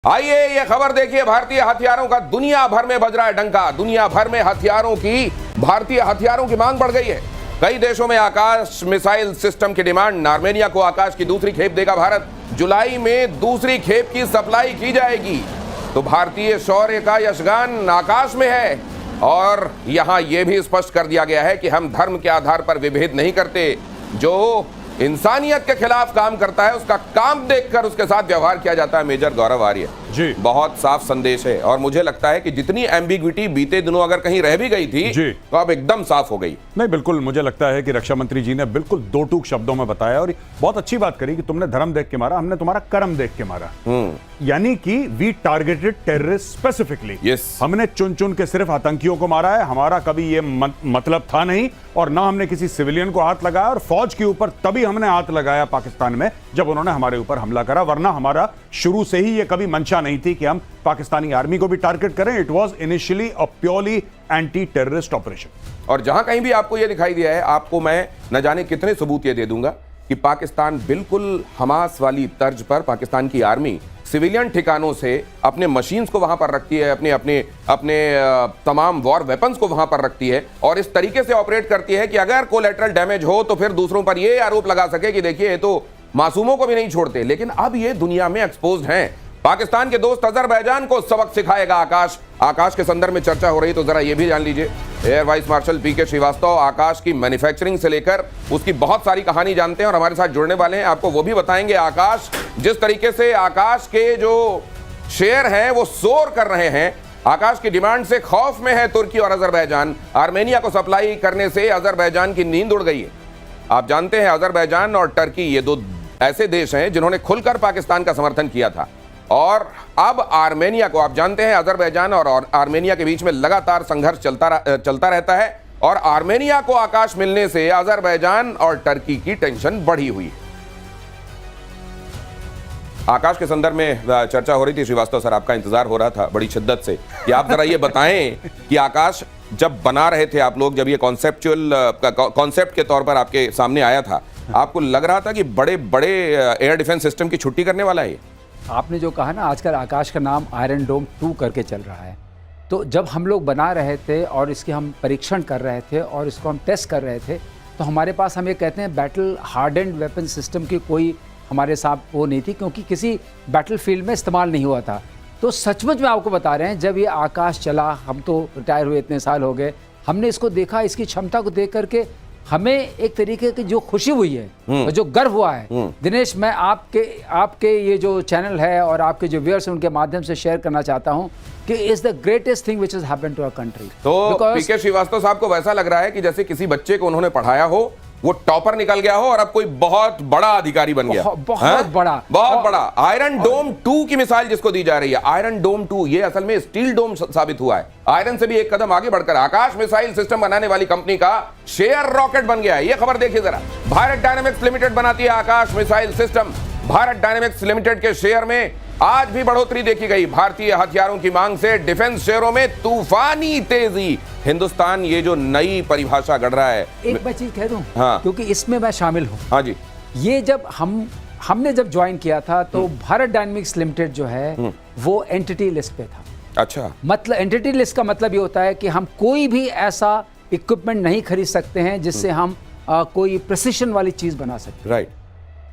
आइए ये खबर देखिए। भारतीय हथियारों का दुनिया भर में बज रहा है डंका। दुनिया भर में भारतीय हथियारों की मांग बढ़ गई है। कई देशों में आकाश मिसाइल सिस्टम की डिमांड। आर्मेनिया को आकाश की दूसरी खेप देगा भारत। जुलाई में दूसरी खेप की सप्लाई की जाएगी। तो भारतीय शौर्य का यशगान आकाश में है। और यहां यह भी स्पष्ट कर दिया गया है कि हम धर्म के आधार पर विभेद नहीं करते। जो इंसानियत के खिलाफ काम करता है उसका काम देखकर उसके साथ व्यवहार किया जाता है। मेजर गौरव आर्य जी, बहुत साफ संदेश है। और मुझे लगता है कि जितनी एम्बिग्विटी बीते दिनों अगर कहीं रह भी गई थी तो अब एकदम साफ हो गई। नहीं, बिल्कुल मुझे लगता है कि रक्षा मंत्री जी ने बिल्कुल दो टूक शब्दों में बताया और बहुत अच्छी बात करी कि तुमने धर्म देख के मारा, हमने तुम्हारा कर्म देख के मारा। यानी कि वी टारगेटेड टेररिस्ट स्पेसिफिकली। हमने चुन चुन के सिर्फ आतंकियों को मारा है। हमारा कभी ये मतलब था नहीं और ना हमने किसी सिविलियन को हाथ लगाया। और फौज के ऊपर तभी हमने हाथ लगाया पाकिस्तान में जब उन्होंने हमारे ऊपर हमला करा, वरना हमारा शुरू से ही ये कभी मंशा नहीं थी कि हम पाकिस्तानी आर्मी को भी टारगेट करें। It was initially a purely anti terrorist operation. और जहां कहीं भी आपको यह दिखाई दिया है, आपको मैं न जाने कितने सबूत ये दे दूंगा कि पाकिस्तान बिल्कुल हमास वाली तर्ज पर पाकिस्तान की आर्मी सिविलियन ठिकानों से अपने मशीन्स को वहां पर रखती है, अपने तमाम वॉर वेपन्स को वहां पर रखती है और इस तरीके से ऑपरेट करती है कि अगर कोलैटरल डैमेज हो तो फिर दूसरों पर यह आरोप लगा सके कि देखिए ये तो मासूमों को भी नहीं छोड़ते। लेकिन अब ये दुनिया में एक्सपोज्ड हैं। पाकिस्तान के दोस्त अजरबैजान को सबक सिखाएगा आकाश के संदर्भ में चर्चा हो रही, तो जरा ये भी जान लीजिए। एयर वाइस मार्शल पीके श्रीवास्तव आकाश की मैन्युफैक्चरिंग से लेकर उसकी बहुत सारी कहानी जानते हैं और हमारे साथ जुड़ने वाले हैं। आपको वो भी बताएंगे आकाश जिस तरीके से आकाश के जो शेयर हैं वो सोर कर रहे हैं। आकाश की डिमांड से खौफ में है तुर्की और अजरबैजान। आर्मेनिया को सप्लाई करने से अजरबैजान की नींद उड़ गई है। आप जानते हैं अजरबैजान और टर्की ये दो ऐसे देश हैं जिन्होंने खुलकर पाकिस्तान का समर्थन किया था। और अब आर्मेनिया को, आप जानते हैं अजरबैजान और आर्मेनिया के बीच में लगातार संघर्ष चलता रहता है। और आर्मेनिया को आकाश मिलने से अजरबैजान और टर्की की टेंशन बढ़ी हुई है। आकाश के संदर्भ में चर्चा हो रही थी। श्रीवास्तव सर, आपका इंतजार हो रहा था बड़ी शिद्दत से कि आप जरा ये बताएं कि आकाश जब बना रहे थे आप लोग, जब ये कॉन्सेप्ट के तौर पर आपके सामने आया था, आपको लग रहा था कि बड़े बड़े एयर डिफेंस सिस्टम की छुट्टी करने वाला है? आपने जो कहा ना, आजकल आकाश का नाम आयरन डोम 2 करके चल रहा है। तो जब हम लोग बना रहे थे और इसके हम परीक्षण कर रहे थे और इसको हम टेस्ट कर रहे थे, तो हमारे पास, हम ये कहते हैं, बैटल हार्डेंड वेपन सिस्टम की कोई हमारे साथ वो नहीं थी, क्योंकि किसी बैटल फील्ड में इस्तेमाल नहीं हुआ था। तो सचमुच में आपको बता रहे हैं, जब ये आकाश चला, हम तो रिटायर हुए, इतने साल हो गए, हमने इसको देखा, इसकी क्षमता को देख करके हमें एक तरीके की जो खुशी हुई है और जो गर्व हुआ है, दिनेश, मैं आपके ये जो चैनल है और आपके जो व्यूअर्स हैं उनके माध्यम से शेयर करना चाहता हूं कि is the greatest thing which has happened to our country. तो पीके श्रीवास्तव साहब को वैसा लग रहा है कि जैसे किसी बच्चे को उन्होंने पढ़ाया हो, वो टॉपर निकल गया हो और अब कोई बहुत बड़ा अधिकारी बन गया। बहुत बड़ा आयरन डोम 2 की मिसाइल जिसको दी जा रही है, आयरन डोम 2, ये असल में स्टील डोम साबित हुआ है। आयरन से भी एक कदम आगे बढ़कर आकाश मिसाइल सिस्टम बनाने वाली कंपनी का शेयर रॉकेट बन गया है। ये खबर देखिए जरा। भारत डायनेमिक्स लिमिटेड बनाती है Akash missile system. Bharat dynamics limited के शेयर में आज भी बढ़ोतरी देखी गई। भारतीय हथियारों की मांग से डिफेंस शेयरों में तूफानी तेजी। हिंदुस्तान ये जो नई परिभाषा गढ़ रहा है, एक मैं चीज कह दूं, हाँ, क्योंकि इसमें मैं शामिल हूं। हाँ जी। ये जब हमने जब ज्वाइन किया था तो भारत डायनेमिक्स लिमिटेड जो है वो एंटिटी लिस्ट पे था। अच्छा, मतलब एंटिटी लिस्ट का मतलब ये होता है कि हम कोई भी ऐसा इक्विपमेंट नहीं खरीद सकते हैं जिससे हम कोई प्रिसिशन वाली चीज बना सकते। राइट।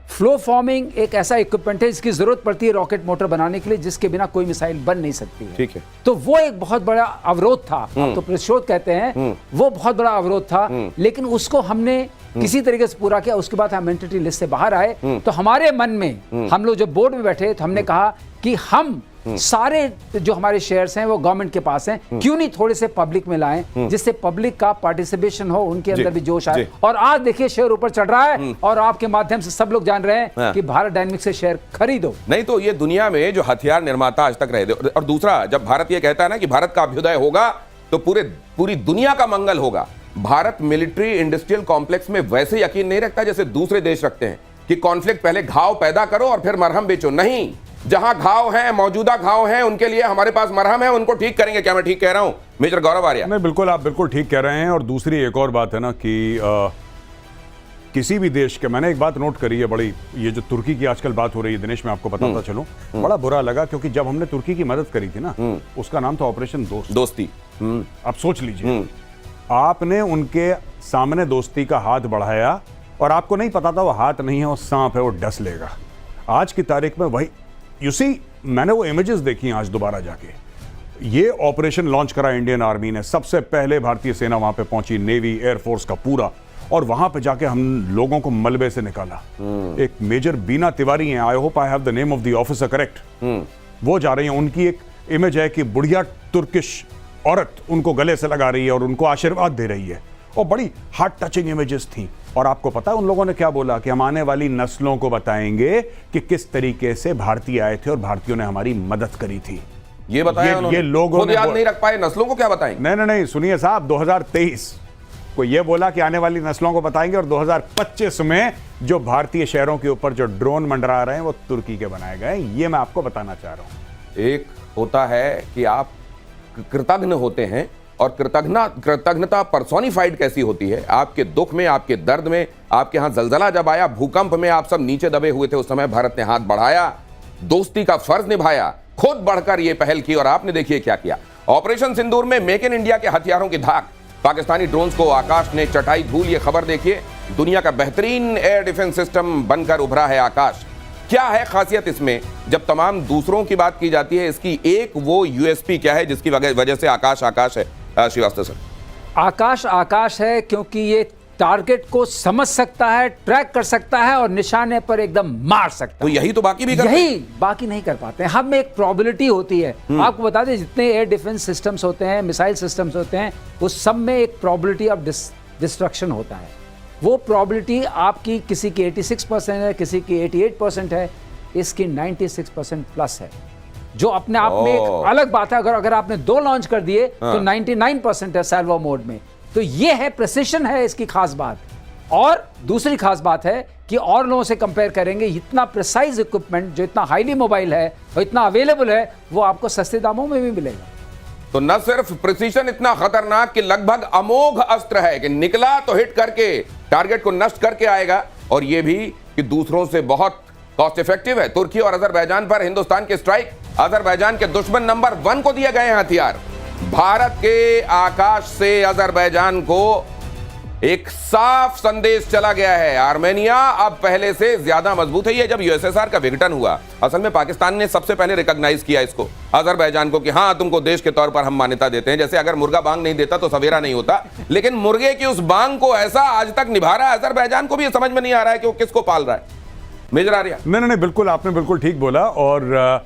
फ्लो फॉर्मिंग एक ऐसा इक्विपमेंट है जिसकी जरूरत पड़ती है रॉकेट मोटर बनाने के लिए, जिसके बिना कोई मिसाइल बन नहीं सकती है। ठीक है। तो वो एक बहुत बड़ा अवरोध था, आप तो प्रतिशोध कहते हैं, वो बहुत बड़ा अवरोध था। लेकिन उसको हमने किसी तरीके से पूरा किया। उसके बाद हम एंटिटी लिस्ट से बाहर आए। तो हमारे मन में, हम लोग जब बोर्ड में बैठे तो हमने कहा कि हम सारे जो हमारे शेयर्स हैं वो गवर्नमेंट के पास हैं, क्यों नहीं थोड़े से पब्लिक में लाएं जिससे पब्लिक का पार्टिसिपेशन हो, उनके अंदर भी जोश आए। और आज देखिए शेयर ऊपर चढ़ रहा है और आपके माध्यम से सब लोग जान रहे हैं कि भारत डायनेमिक्स से शेयर खरीदो। नहीं तो ये दुनिया में जो हथियार निर्माता आज तक रहे थे, और दूसरा, जब भारत ये कहता है ना कि भारत का अभ्युदय होगा तो पूरी दुनिया का मंगल होगा। भारत मिलिट्री इंडस्ट्रियल कॉम्प्लेक्स में वैसे यकीन नहीं रखता जैसे दूसरे देश रखते हैं कि कॉन्फ्लिक्ट पहले घाव पैदा करो और फिर मरहम बेचो। नहीं, जहां घाव हैं, मौजूदा घाव हैं, उनके लिए हमारे पास मरहम है, उनको ठीक करेंगे। क्या मैं ठीक कह रहा हूं मेजर गौरव आर्य? नहीं, बिल्कुल, आप बिल्कुल ठीक कह रहे हैं। और दूसरी एक और बात है ना कि किसी भी देश के, मैंने एक बात नोट करी है बड़ी, ये जो तुर्की की आजकल बात हो रही है दिनेश, मैं आपको बताता चलूं, बड़ा बुरा लगा क्योंकि जब हमने तुर्की की मदद करी थी ना, उसका नाम था ऑपरेशन दोस्ती। आप सोच लीजिए, आपने उनके सामने दोस्ती का हाथ बढ़ाया और आपको नहीं पता था वो हाथ नहीं है, वो सांप है, वो डस लेगा। आज की तारीख में वही, यू सी, मैंने वो इमेजेस देखी आज दोबारा जाके। ये ऑपरेशन लॉन्च करा इंडियन आर्मी ने, सबसे पहले भारतीय सेना वहां पे पहुंची, नेवी एयरफोर्स का पूरा, और वहां पे जाके हम लोगों को मलबे से निकाला। एक मेजर बीना तिवारी हैं, I hope I have the name of the officer correct, वो जा रही हैं, उनकी एक इमेज है कि बुढ़िया तुर्किश औरत उनको गले से लगा रही है और उनको आशीर्वाद दे रही है, और बड़ी हार्ट टचिंग इमेजेस थी। और आपको पता है उन लोगों ने क्या बोला कि हम आने वाली नस्लों को बताएंगे कि किस तरीके से भारतीय आए थे और भारतीयों ने हमारी मदद करी थी। ये बताया ये लोगों खुद याद नहीं रख पाए, नस्लों को क्या बताएंगे? नहीं, सुनिए साहब, 2023 को ये बोला कि आने वाली नस्लों को बताएंगे, और 2025 में जो भारतीय शहरों के ऊपर जो ड्रोन मंडरा रहे हैं वो तुर्की के बनाए गए। ये मैं आपको बताना चाह रहा हूं। एक होता है कि आप कृतज्ञ होते हैं, और कृतज्ञता पर्सोनिफाइड कैसी होती है? आपके दुख में, आपके दर्द में, आपके यहां जलजला जब आया, भूकंप में आप सब नीचे दबे हुए थे, उस समय भारत ने हाथ बढ़ाया, दोस्ती का फर्ज निभाया, खुद बढ़कर यह पहल की, और आपने देखिए क्या किया। ऑपरेशन सिंदूर में मेक इन इंडिया के हथियारों की धाक, पाकिस्तानी ड्रोन्स को आकाश ने चटाई धूल। ये खबर देखिए, दुनिया का बेहतरीन एयर डिफेंस सिस्टम बनकर उभरा है आकाश। क्या है खासियत इसमें? जब तमाम दूसरों की बात की जाती है, इसकी एक वो यूएसपी क्या है जिसकी वजह से आकाश आकाश है? श्रीवास्तव सर, आकाश है क्योंकि ये टारगेट को समझ सकता है, ट्रैक कर सकता है और निशाने पर एकदम मार सकता है। तो यही तो बाकी भी करते हैं। यही बाकी नहीं कर पाते हैं। हम एक प्रोबेबिलिटी होती है, आपको बता दें, जितने एयर डिफेंस सिस्टम्स होते हैं, मिसाइल सिस्टम्स होते हैं, उस सब में एक प्रोबेबिलिटी ऑफ डिस्ट्रक्शन होता है। वो प्रोबेबिलिटी आपकी किसी की 86% है, किसी की 88% है, इसकी 96% प्लस है, जो अपने आप में एक अलग बात है। अगर आपने 2 लॉन्च कर दिए तो 99% है सैल्वो मोड में। तो ये है, प्रिसिशन है इसकी खास बात। और दूसरी खास बात है कि और लोगों से कंपेयर करेंगे, इतना प्रिसाइज इक्विपमेंट जो इतना हाईली मोबाइल है और इतना अवेलेबल है, वो आपको सस्ते दामों में भी मिलेगा। तो न सिर्फ प्रिसीजन इतना खतरनाक कि लगभग अमोघ अस्त्र है कि निकला तो हिट करके टारगेट को नष्ट करके आएगा, और यह भी कि दूसरों से बहुत कॉस्ट इफेक्टिव है। तुर्की और अजरबैजान पर हिंदुस्तान के स्ट्राइक, अजरबैजान के दुश्मन नंबर 1 को दिए गए हैं हथियार। भारत के आकाश से अजरबैजान को एक साफ संदेश चला गया है, आर्मेनिया अब पहले से ज्यादा मजबूत है। ये जब यूएसएसआर का विघटन हुआ, असल में पाकिस्तान ने सबसे पहले रिकॉग्नाइज किया इसको, अजरबैजान को, कि हां तुमको देश के तौर पर हम मान्यता देते हैं। जैसे अगर मुर्गा बांग नहीं देता तो सवेरा नहीं होता, लेकिन मुर्गे की उस बांग को ऐसा आज तक निभा रहा है अजरबैजान को भी समझ में नहीं आ रहा है कि वो किसको पाल रहा है। मेजर आर्या, नहीं, बिल्कुल, आपने बिल्कुल ठीक बोला। और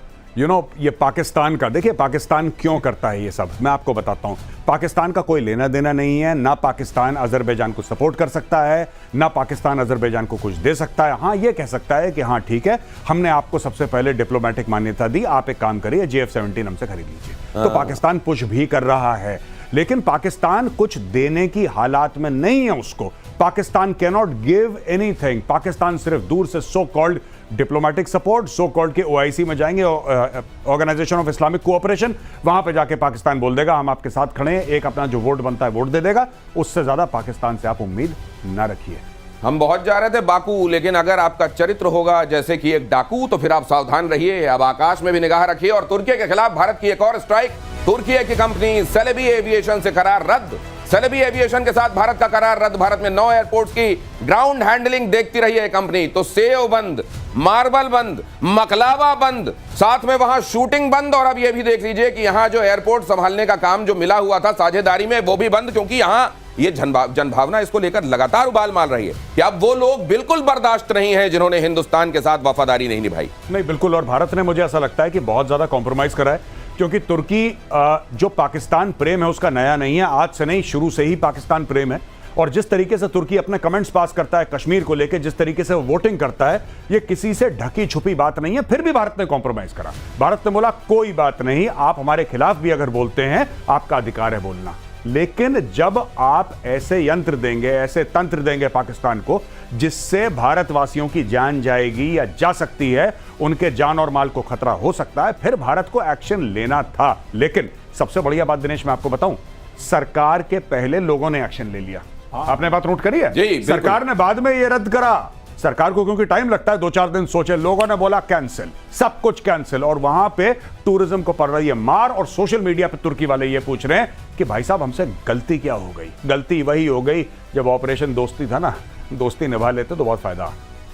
ये पाकिस्तान का, देखिए पाकिस्तान क्यों करता है ये सब, मैं आपको बताता हूं। पाकिस्तान का कोई लेना देना नहीं है, ना पाकिस्तान अजरबैजान को सपोर्ट कर सकता है, ना पाकिस्तान अजरबैजान को कुछ दे सकता है। हाँ, ये कह सकता है कि हाँ ठीक है, हमने आपको सबसे पहले डिप्लोमेटिक मान्यता दी, आप एक काम करिए, JF-17 हमसे खरीद लीजिए। तो पाकिस्तान पुश भी कर रहा है, लेकिन पाकिस्तान कुछ देने की हालात में नहीं है उसको। Pakistan can not give anything. Pakistan सिर्फ दूर से so called diplomatic support, so called के OIC में जाएंगे, ऑर्गेनाइजेशन ऑफ इस्लामिक कोऑपरेशन, वहां पे जाके पाकिस्तान बोल देगा हम आपके साथ खड़े हैं, एक अपना जो वोट बनता है वोट दे देगा। उससे ज्यादा पाकिस्तान से आप उम्मीद ना रखिए। हम बहुत जा रहे थे बाकू, लेकिन अगर आपका चरित्र होगा जैसे कि एक डाकू, तो फिर आप सावधान रहिए। अब आकाश में भी निगाह रखिए। और तुर्की के खिलाफ भारत की एक और स्ट्राइक, तुर्की की कंपनी सेलेबी एविएशन से करार रद्द। सेलेबी एविएशन के साथ भारत का करार रद्द। भारत में 9 एयरपोर्ट्स की ग्राउंड हैंडलिंग देखती रही है कंपनी। तो सेव बंद, मार्बल बंद, मकलावा बंद, साथ में वहां शूटिंग बंद, और अब यह भी देख लीजिए कि यहां जो एयरपोर्ट संभालने का काम जो मिला हुआ था साझेदारी में, वो भी बंद, क्योंकि यहां ये जनभावना इसको लेकर लगातार उबाल मार रही है कि अब वो लोग बिल्कुल बर्दाश्त नहीं है जिन्होंने हिंदुस्तान के साथ वफादारी नहीं निभाई। नहीं, बिल्कुल। और भारत ने, मुझे ऐसा लगता है कि बहुत ज्यादा कॉम्प्रोमाइज करा है, क्योंकि तुर्की जो पाकिस्तान प्रेम है उसका नया नहीं है, आज से नहीं, शुरू से ही पाकिस्तान प्रेम है। और जिस तरीके से तुर्की अपने कमेंट्स पास करता है कश्मीर को लेकर, जिस तरीके से वो वोटिंग करता है, ये किसी से ढकी छुपी बात नहीं है। फिर भी भारत ने कॉम्प्रोमाइज करा। भारत ने बोला कोई बात नहीं, आप हमारे खिलाफ भी अगर बोलते हैं, आपका अधिकार है बोलना, लेकिन जब आप ऐसे यंत्र देंगे, ऐसे तंत्र देंगे पाकिस्तान को जिससे भारतवासियों की जान जाएगी या जा सकती है, उनके जान और माल को खतरा हो सकता है, फिर भारत को एक्शन लेना था। लेकिन सबसे बढ़िया बात दिनेश मैं आपको बताऊं, सरकार के पहले लोगों ने एक्शन ले लिया। आपने बात नोट करी है? जी, बिल्कुल। सरकार ने बाद में ये रद्द करा। सरकार को क्योंकि टाइम लगता है, 2-4 दिन सोचे, लोगों ने बोला कैंसिल, सब कुछ कैंसिल, और वहां पे टूरिज्म को पड़ रही है मार। और सोशल मीडिया पे तुर्की वाले ये पूछ रहे हैं कि भाई साहब हमसे गलती क्या हो गई? गलती वही हो गई जब ऑपरेशन दोस्ती था ना, दोस्ती निभा लेते तो बहुत फायदा।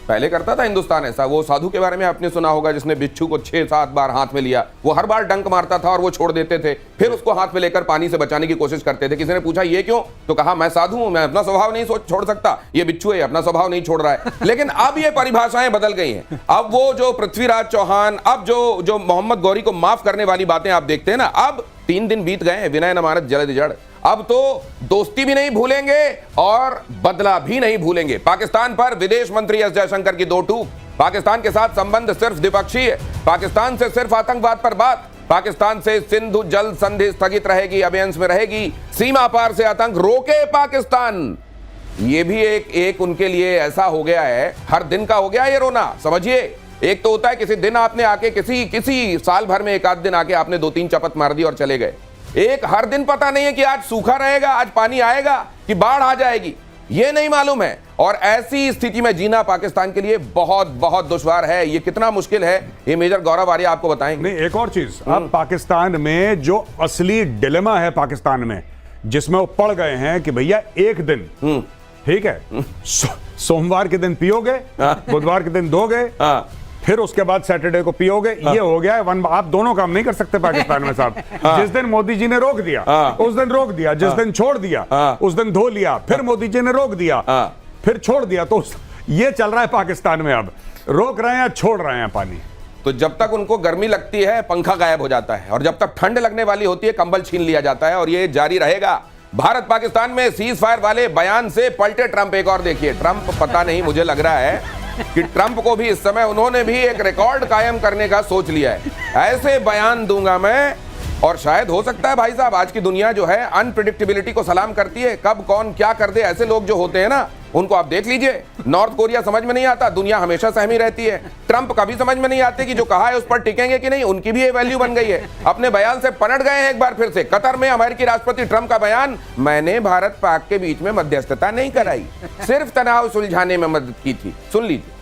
पहले करता था हिंदुस्तान ऐसा। वो साधु के बारे में आपने सुना होगा जिसने बिच्छू को 6-7 बार हाथ में लिया। वो हर बार डंक मारता था और वो छोड़ देते थे, फिर उसको हाथ में लेकर पानी से बचाने की कोशिश करते थे। किसी ने पूछा ये क्यों, तो कहा मैं साधु हूं, मैं अपना स्वभाव नहीं छोड़ सकता। ये बिच्छू है, अपना स्वभाव नहीं छोड़ रहा है। लेकिन अब ये परिभाषाएं बदल गई हैं। अब वो जो पृथ्वीराज चौहान, अब जो मोहम्मद गौरी को माफ करने वाली बातें आप देखते हैं ना, अब 3 दिन बीत गए हैं, विनय न मानत जलद जड़। अब तो दोस्ती भी नहीं भूलेंगे और बदला भी नहीं भूलेंगे। पाकिस्तान पर विदेश मंत्री एस जयशंकर की 2 टूक। पाकिस्तान के साथ संबंध सिर्फ द्विपक्षीय, पाकिस्तान से सिर्फ आतंकवाद पर बात, पाकिस्तान से सिंधु जल संधि स्थगित रहेगी, अबेंस में रहेगी, सीमा पार से आतंक रोके पाकिस्तान। ये भी एक उनके लिए ऐसा हो गया है, हर दिन का हो गया ये रोना। समझिए, एक तो होता है किसी दिन आपने आके किसी साल भर में 1 आध दिन आके आपने 2-3 चपत मार दी और चले गए। एक हर दिन पता नहीं है कि आज सूखा रहेगा, आज पानी आएगा कि बाढ़ आ जाएगी, ये नहीं मालूम है। और ऐसी स्थिति में जीना पाकिस्तान के लिए बहुत बहुत दुश्वार है। ये कितना मुश्किल है, ये मेजर गौरव आर्य आपको बताएंगे। नहीं, एक और चीज, अब पाकिस्तान में जो असली डिलेमा है पाकिस्तान में, जिसमें वो पड़ गए हैं कि भैया एक दिन ठीक है, सोमवार के दिन पियोगे, बुधवार के दिन दोगे, फिर उसके बाद सैटरडे को पियोगे। ये हो गया है आप दोनों काम नहीं कर सकते पाकिस्तान में साहब। जिस दिन मोदी जी ने रोक दिया उस दिन रोक दिया, जिस दिन छोड़ दिया उस दिन धो लिया, फिर मोदी जी ने रोक दिया फिर छोड़ दिया। तो ये चल रहा है पाकिस्तान में, अब रोक रहे हैं छोड़ रहे हैं पानी। तो जब तक उनको गर्मी लगती है पंखा गायब हो जाता है, और जब तक ठंड लगने वाली होती है कंबल छीन लिया जाता है, और ये जारी रहेगा। भारत पाकिस्तान में सीज फायर वाले बयान से पलटे ट्रंप। एक और देखिए, ट्रंप पता नहीं, मुझे लग रहा है कि ट्रंप को भी इस समय उन्होंने भी एक रिकॉर्ड कायम करने का सोच लिया है। ऐसे बयान दूंगा मैं, और शायद हो सकता है भाई साहब, आज की दुनिया जो है अनप्रिडिक्टेबिलिटी को सलाम करती है। कब कौन क्या कर दे, ऐसे लोग जो होते हैं ना, उनको आप देख लीजिए। नॉर्थ कोरिया समझ में नहीं आता, दुनिया हमेशा सहमी रहती है। ट्रंप कभी समझ में नहीं आते कि जो कहा है उस पर टिकेंगे कि नहीं, उनकी भी ये वैल्यू बन गई है। अपने बयान से पलट गए हैं एक बार फिर से। कतर में अमेरिकी राष्ट्रपति ट्रंप का बयान, मैंने भारत पाक के बीच में मध्यस्थता नहीं कराई, सिर्फ तनाव सुलझाने में मदद की थी। सुन लीजिए।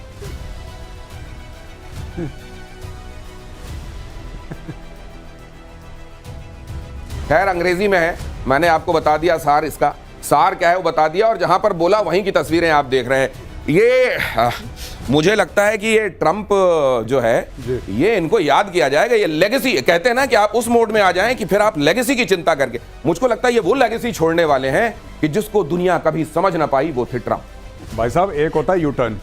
खैर अंग्रेजी में है, मैंने आपको बता दिया सार, इसका सार क्या है वो बता दिया, और जहां पर बोला वहीं की तस्वीरें आप देख रहे हैं। ये मुझे लगता है कि ये ट्रंप जो है, ये इनको याद किया जाएगा। ये लेगेसी कहते हैं ना कि आप उस मोड में आ जाएं कि फिर आप लेगेसी की चिंता करके, मुझको लगता है ये वो लेगेसी छोड़ने वाले हैं कि जिसको दुनिया कभी समझ ना पाई, वो थे ट्रंप। भाई साहब, एक होता है यू टर्न,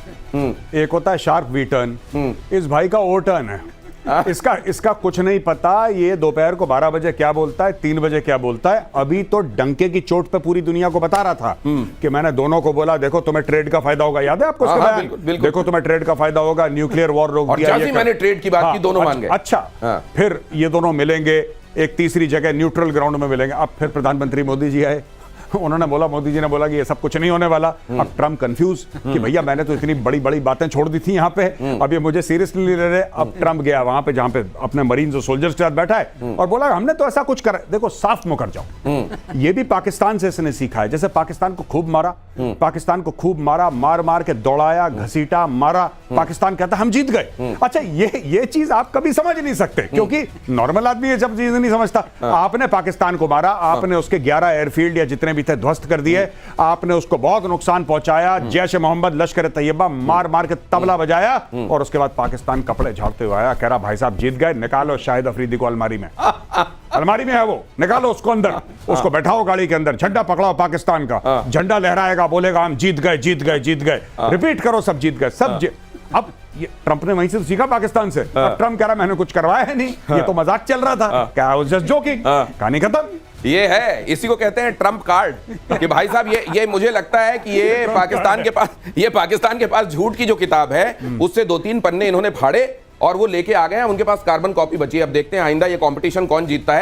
एक होता है शार्प वी टर्न। इस भाई का ओ टर्न है। इसका कुछ नहीं पता। ये दोपहर को 12 बजे क्या बोलता है, 3 बजे क्या बोलता है। अभी तो डंके की चोट पे पूरी दुनिया को बता रहा था कि मैंने दोनों को बोला, देखो तुम्हें ट्रेड का फायदा होगा, याद है आपको? देखो तुम्हें ट्रेड का फायदा होगा, न्यूक्लियर वॉर रोक दिया। मैंने ट्रेड की बात की, दोनों मान गए। अच्छा, फिर ये दोनों मिलेंगे एक तीसरी जगह न्यूट्रल ग्राउंड में मिलेंगे। अब फिर प्रधानमंत्री मोदी जी आए, उन्होंने बोला, मोदी जी ने बोला कि ये सब कुछ नहीं होने वाला। अब ट्रंप कंफ्यूज कि भैया मैंने तो इतनी बड़ी बड़ी बातें छोड़ दी थी यहाँ पे, अब ये मुझे सीरियसली ले रहे। अब ट्रंप गया वहां पे जहां पे अपने मरीन्स और सोल्जर्स के साथ बैठा है और बोला हमने तो ऐसा कुछ करा। देखो साफ मुकर जाओ, ये भी पाकिस्तान से इसने सीखा है। जैसे पाकिस्तान को खूब मारा, पाकिस्तान को खूब मारा, मार मार के दौड़ाया, घसीटा, मारा, पाकिस्तान कहता हम जीत गए। अच्छा, ये चीज आप कभी समझ नहीं सकते, क्योंकि नॉर्मल आदमी ये सब चीज नहीं समझता। आपने पाकिस्तान को मारा, आपने उसके 11 एयरफील्ड या जितने भी थे ध्वस्त कर दिए, आपने उसको बहुत नुकसान पहुंचाया। जैश ए मोहम्मद, लश्कर ए तैयबा मार मार के तबला बजाया, और उसके बाद पाकिस्तान कपड़े झाड़ते हुए आया, कह रहा भाई साहब जीत गए, निकालो शाहिद अफरीदी को अलमारी में। अलमारी में है वो, निकालो उसको अंदर, उसको बैठाओ गाड़ी के अंदर, झंडा पकड़ाओ पाकिस्तान का, झंडा लहराएगा, बोलेगा हम जीत गए जीत गए जीत गए, रिपीट करो सब जीत गए सब। अब ये ट्रंप ने वहीं से सीखा पाकिस्तान से। अब ट्रंप कह रहा मैंने कुछ करवाया है नहीं, ये तो मजाक चल रहा था, क्या जस्ट जोकिंग, कहानी खत्म। ये है, इसी को कहते हैं ट्रंप कार्ड कि भाई साहब ये मुझे लगता है कि ये पाकिस्तान के पास झूठ की जो किताब है उससे 2-3 पन्ने इन्होंने फाड़े और वो लेके आ गए हैं। उनके पास कार्बन कॉपी बची है। अब देखते हैं आइंदा ये कंपटीशन कौन जीतता है।